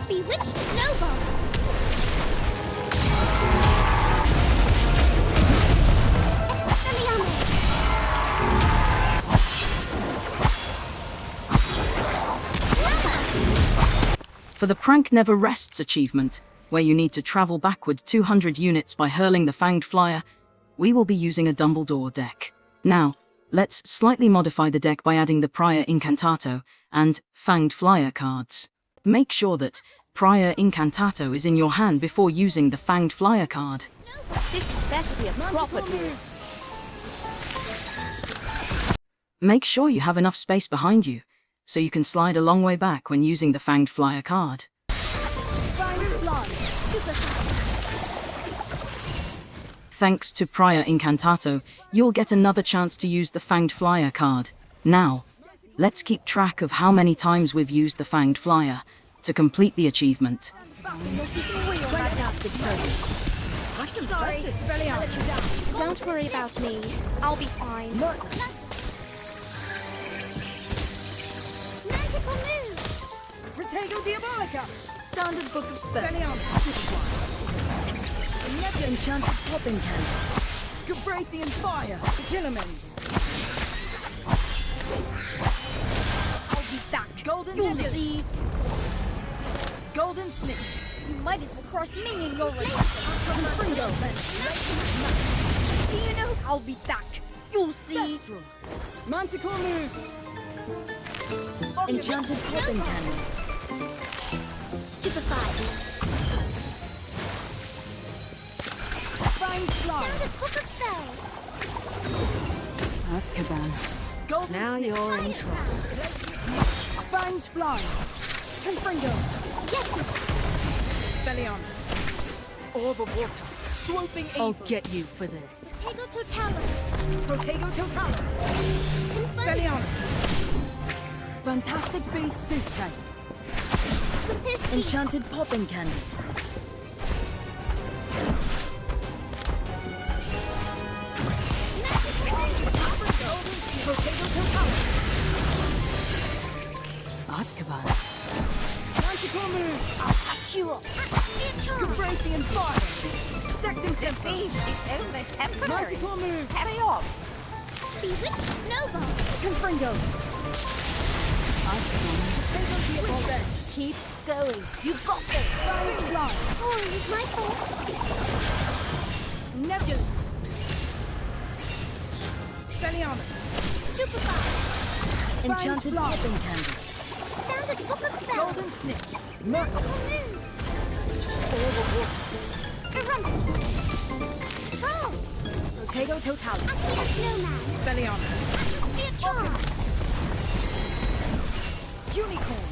Bewitched Snowball. Expelliarmus. For the Prank Never Rests achievement, where you need to travel backward 200 units by hurling the Fanged Flyer, we will be using a Dumbledore deck. Now, let's slightly modify the deck by adding the Prior Incantato and Fanged Flyer cards. Make sure that Prior Incantato is in your hand before using the Fanged Flyer card. This better be a proper move. Make sure you have enough space behind you, so you can slide a long way back when using the Fanged Flyer card. Thanks to Prior Incantato, you'll get another chance to use the Fanged Flyer card. Now, let's keep track of how many times we've used the Fanged Flyer to complete the achievement. Sorry, I'll let you down. Don't worry about me. I'll be fine. Magical move. Protego Diabolica. Standard book of spells. Enchanted popping cannon. Gabrathian fire. Tillamens. I'll be back. Golden You'll Snip. see. Golden Snip. You might as well cross me in your race. Fringo. Do you know? I'll be back. You'll see. Destro. Manticore moves. Enchanted popping cannon. Stupefy. Fanged Flyer. Standard book of spells. Azkaban. Golden Now Snip. you're in trouble. Fanged Flyer. Confringo. Yes. Expelliarmus. Orb of water. Swooping I'll April. get you for this. Tego Totala. Protego Totala. Expelliarmus. Fantastic Beast suitcase. Stupefy. Enchanted popping candy. Protego Totala. Azkaban. Manticore moves. I'll catch you up. Gabrathian fire. Sectum Stempel. Is only temporary. Manticore moves. Carry on. Bewitched Snowball. Confringo. Protego Diabolica. Keep going. You've got this. Fanged Flyer. Sorry, it's my fault. Nebulous. Expelliarmus. Stupefy. Enchanted popping candy. Standard book of spells. Golden Snip. Magical move. Orb of water. Eruption. Troll. Protego Totala. Active Snowman. Expelliarmus. Be a charm. Unicorn.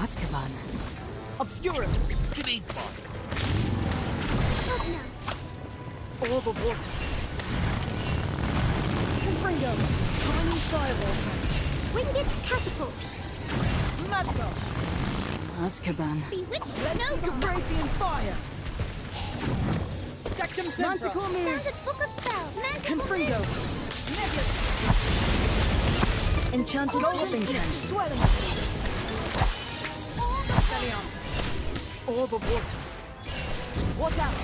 Azkaban. Obscurus. Ogna. Orb of water. Confringo. Tiny fireball. Winged catapult. Magical. Azkaban. Bewitched Glacius. Snowball. Gabrathian fire. Sectum Sempra. Manticore moves. Standard book of spells. Magical Confringo. move. Nebulous. Enchanted popping candy. Swelling. Expelliarmus. Orb of water. Watch out.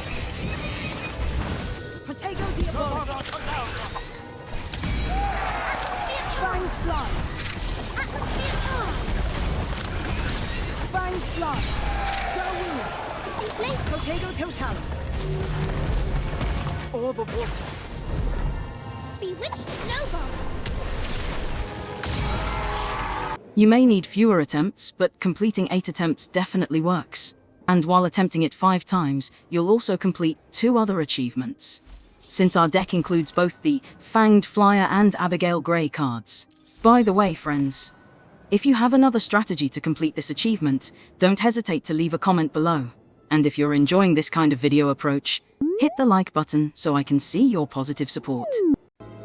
Protego Diabolica. Fanged Flyer. Atmosphere charm. Fanged Flyer. Zerwina. Inflate. Protego Totala. Orb of water. Bewitched Snowball. You may need fewer attempts, but completing 8 attempts definitely works. And while attempting it 5 times, you'll also complete 2 other achievements, since our deck includes both the Fanged Flyer and Abigail Grey cards. By the way, friends, if you have another strategy to complete this achievement, don't hesitate to leave a comment below. And if you're enjoying this kind of video approach, hit the like button so I can see your positive support.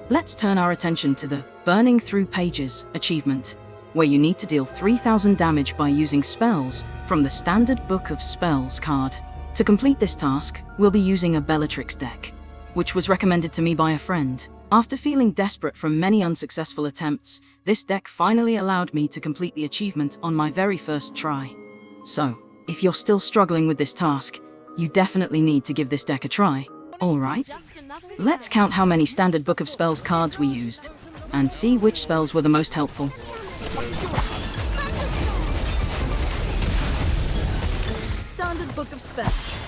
Let's turn our attention to the Burning Through Pages achievement, where you need to deal 3000 damage by using spells from the Standard Book of Spells card. To complete this task, we'll be using a Bellatrix deck, which was recommended to me by a friend. After feeling desperate from many unsuccessful attempts, this deck finally allowed me to complete the achievement on my very first try. So, if you're still struggling with this task, you definitely need to give this deck a try. Alright, let's count how many standard Book of Spells cards we used, and see which spells were the most helpful. Standard Book of Spells.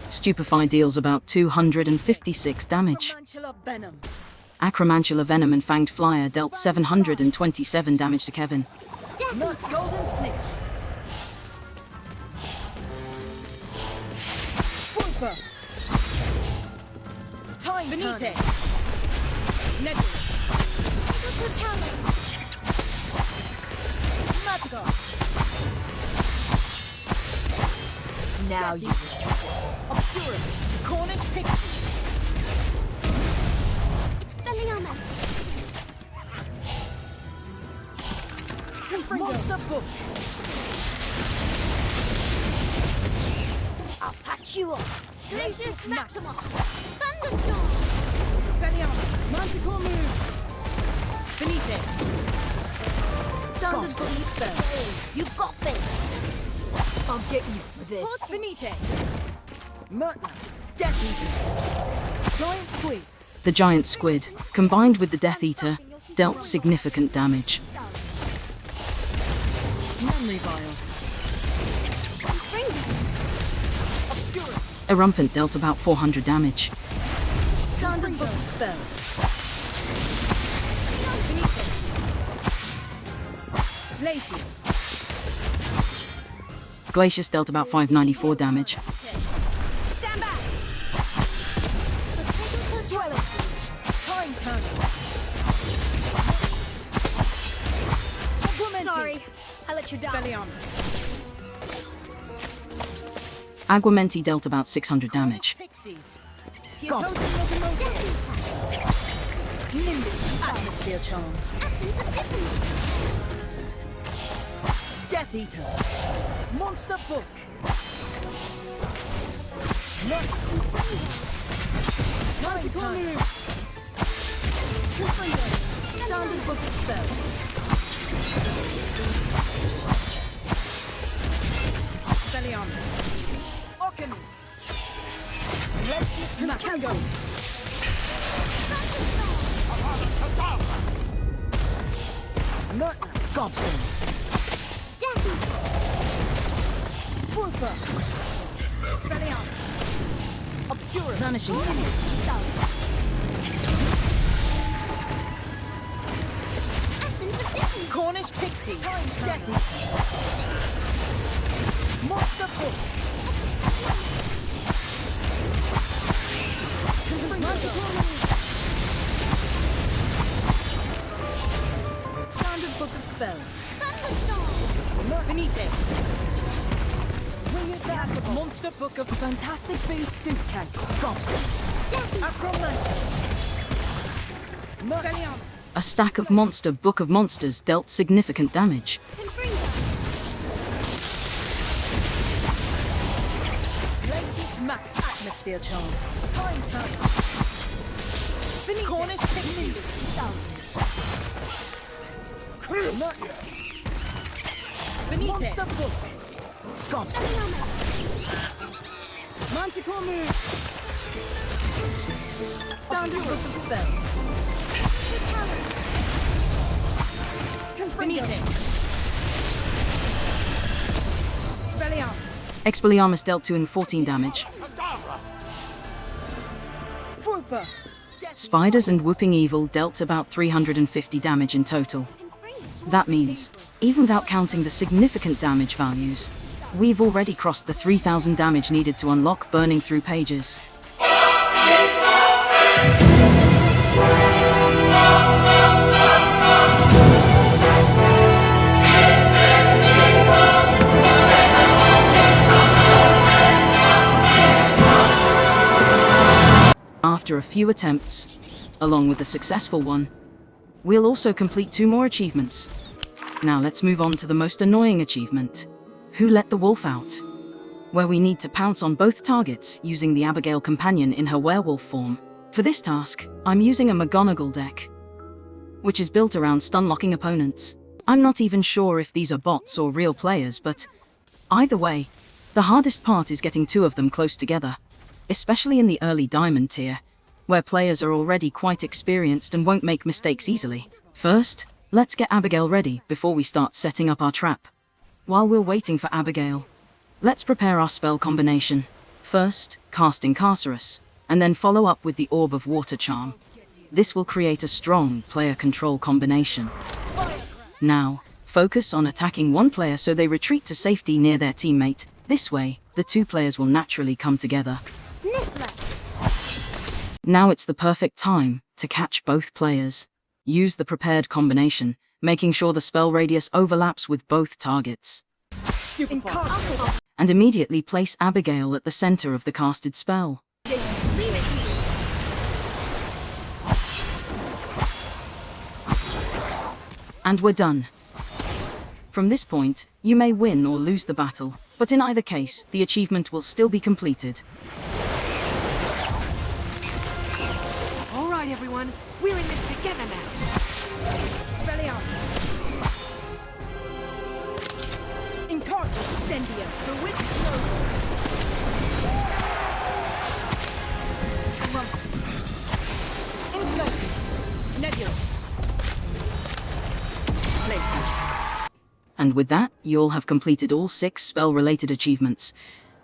Stupefy deals about 256 damage. Tarantula Venom. Acromantula Venom and Fanged Flyer dealt 727 damage to Kevin. Nut Golden Snake. Fulper. Time Benite. Nedwich. Magical. Now you Obscurus. Cornish Pixie. Expelliarmus. Monster Book. I'll patch you up. Glacius Max. Maximum. Thunderstorm. Expelliarmus. Manticore moves. Benite. Standard Book of Spells. You've got this. I'll get you for this. Benite. Murtler. Death Eater. Giant Squid. The giant squid, combined with the Death Eater, dealt significant damage. Memory Vial. Obscurus. Erumpent dealt about 400 damage. Standard Book of Spells. Glacius. Glacius dealt about 594 damage. Stand back. Swelling. Time Turner. Aguamenti. Sorry, I let you down. Expelliarmus. Aguamenti dealt about 600 damage. Pixies. Gobs. Nimbus. Atmosphere Charm. Essence of Dissonance. Death Eater. Monster Book. Time Turner. Standard Book of Spells. Expelliarmus. Alchemy. Glacius McGonagall. Murtler. Gobsons. Death Eater. Fulper. Expelliarmus. Obscura. Vanishing Image. Essence of Dissonance. Cornish Pixie. Death Eater. Monster Book. Standard Book of Spells. Thunderstorm. Benite. Stack of Monster Book of Fantastic Beasts Suitcase. Gobsons. Death Eater. Acromantic. Expelliarmus. A stack of Monster Book of Monsters dealt significant damage. Confringo. Glacius Max. Atmosphere Charm. Time Turner. Benite. Cornish Pixies. Benite. Monster Book. Gobsons. Manticore Move. Standard Book of Spells. Benite. Expelliarmus. Expelliarmus dealt 214 damage. Fulper. Spiders and Whooping Evil dealt about 350 damage in total. That means, even without counting the significant damage values, we've already crossed the 3000 damage needed to unlock Burning Through Pages. After a few attempts, along with the successful one, we'll also complete 2 more achievements. Now let's move on to the most annoying achievement. Who Let the Wolf Out, where we need to pounce on both targets using the Abigail companion in her werewolf form. For this task, I'm using a McGonagall deck, which is built around stun-locking opponents. I'm not even sure if these are bots or real players, but either way, the hardest part is getting two of them close together, especially in the early diamond tier, where players are already quite experienced and won't make mistakes easily. First, let's get Abigail ready before we start setting up our trap. While we're waiting for Abigail, let's prepare our spell combination. First, cast Incarcerus, and then follow up with the Orb of Water Charm. This will create a strong player control combination. Now, focus on attacking one player so they retreat to safety near their teammate. This way, the two players will naturally come together. Now it's the perfect time to catch both players. Use the prepared combination, making sure the spell radius overlaps with both targets. And immediately place Abigail at the center of the casted spell. And we're done. From this point, you may win or lose the battle, but in either case, the achievement will still be completed. All right, everyone. We're in this together now. Expelliarmus. Incendio. The witch snowballs. Inflatus. Nebulous. Glacius. And with that, you'll have completed all 6 spell-related achievements,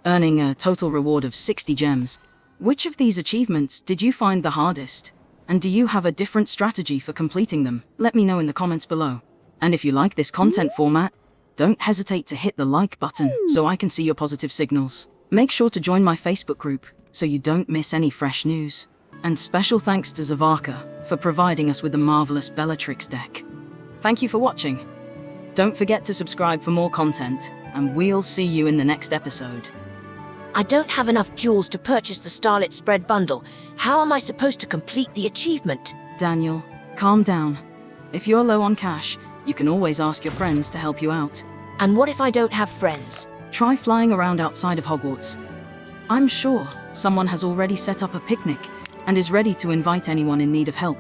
earning a total reward of 60 gems. Which of these achievements did you find the hardest? And do you have a different strategy for completing them? Let me know in the comments below. And if you like this content format, don't hesitate to hit the like button so I can see your positive signals. Make sure to join my Facebook group so you don't miss any fresh news. And special thanks to Zavaka for providing us with the marvelous Bellatrix deck. Thank you for watching. Don't forget to subscribe for more content, and we'll see you in the next episode. I don't have enough jewels to purchase the Starlit Spread bundle. How am I supposed to complete the achievement? Daniel, calm down. If you're low on cash, you can always ask your friends to help you out. And what if I don't have friends? Try flying around outside of Hogwarts. I'm sure someone has already set up a picnic and is ready to invite anyone in need of help.